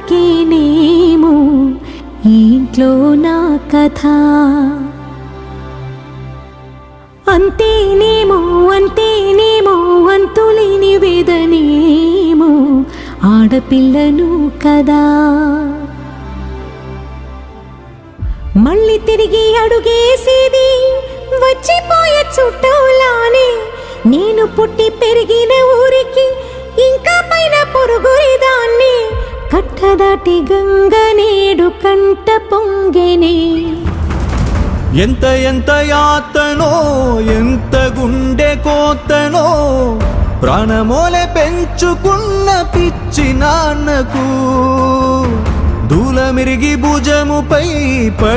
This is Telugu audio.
నాకేనేమో ఈ ఇంట్లో నా కథ. అంతేనేమో అంతేనేమో అంతులేని వేదనేమో ఆడపిల్లను కదా. మళ్ళీ తిరిగి అడుగేసేది వచ్చిపోయే చుట్టూలానే. నేను పుట్టి పెరిగిన ఊరికి ఇంకా పైన పొరుగురిదాన్ని. కట్టదాటి గంగ నేడు కంట పొంగెనే. ఎంత ఎంత యాతనో ఎంత గుండె కోతనో ప్రాణమోలే పెంచుకున్న పిచ్చి నాన్నకు దూలమిరిగి భుజముపై పడి